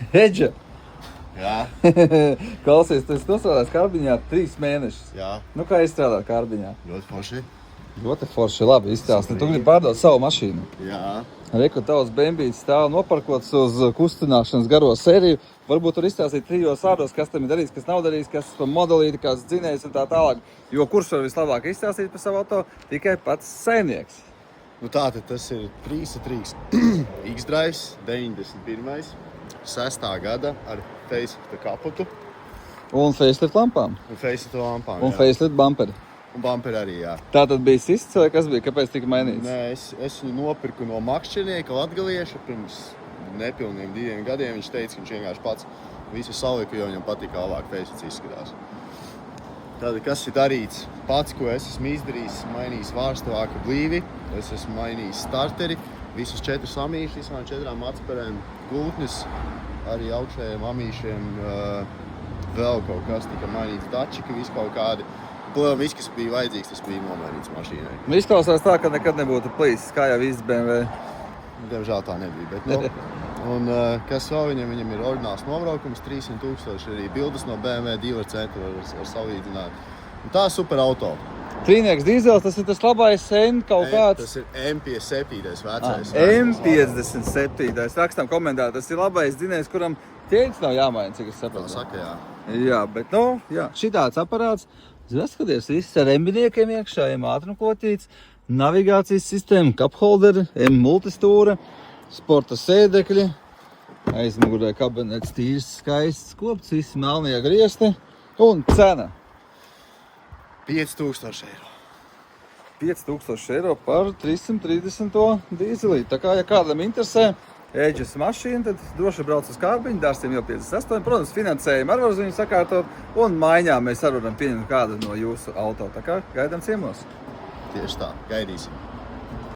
Hedža! Jā. Klausies, tu esi nostrādājis Karbiņā 3 mēnešus. Jā. Nu, kā izstrādāt Karbiņā? Ļoti forši. Ļoti forši, labi izstāsti. Tu gribi pārdot savu mašīnu. Jā. Reku tavs bembīts stāv noparkots uz kustināšanas garo sēriju. Varbūt tur izstāstīt 3 vārdos, kas tam ir darījis, kas nav darījis, kas par modelīti, kāds dzinējs un tā tālāk. Jo kurš var vislabāk izstāstīt par savu auto? Tikai pats saimnieks. Nu tātad tas ir 3.3 X-Drive 91. 6. gada ar facelift kaputu. Un facelift lampām. Un facelift lampām, un facelift bumperi. Un bumperi arī, jā. Tā tad bija sists vai kas bija? Kāpēc tika mainīts? Nē, es viņu nopirku no makšķernieka latgalieša pirms nepilniem 2 gadiem. Viņš teica, ka viņš vienkārši pats visu salika, jo viņam patīk, kā labāk facelifts izskatās. Tātad, kas ir darīts? Pats, ko es esmu izdarījis, mainījis vārstavāku blīvi, es esmu mainījis starteri, visus 4 amīšus, visām 4 atspērēm, gultnes, arī augšējiem amīšiem, vēl kaut kas tika mainīts, dačika, visu kaut kādi. Viss, kas bija vajadzīgs, tas bija nomainīts mašīnai. Nu, izklausās tā, ka nekad nebūtu plīsis, kā jau viss BMW. Diemžēl tā nebija, bet nu. Un kas vēl viņam ir ordināls nobraukums, 300 000, arī bildes no BMW dealer centra var salīdzināt. Un tā super auto. Trīnieks dīzels, tas ir tas labais N kaut kāds. Tas ir M57 vecais. M57. Rakstam komentārā, tas ir labais dzinējs, kuram ķēdes nav jāmaina, cik es saprotu. Tā saka, jā. Jā, bet nu, jā, šitāds aparāts. Skaties, viss ar M-biniekiem iekšā, ātrumkotīts, navigācijas sistēma, cupholderi, M-multistūra, sporta sēdekļi, aizmugurē kabinets tīrs, skaists, kopts, visi melnie griesti un cena. 5000 eiro. 5000 eiro par 330 dīzelī. Tā kā, ja kādam interesē Edžas mašīna, tad droši brauc uz Karbiņu, Dārsiem jau 58. Protams, finansējumu ar var uz viņu sakārtot, un maiņā mēs arī varam pieņemt kādu no jūsu auto. Tā kā gaidām ciemos. Tieši tā, gaidīsim.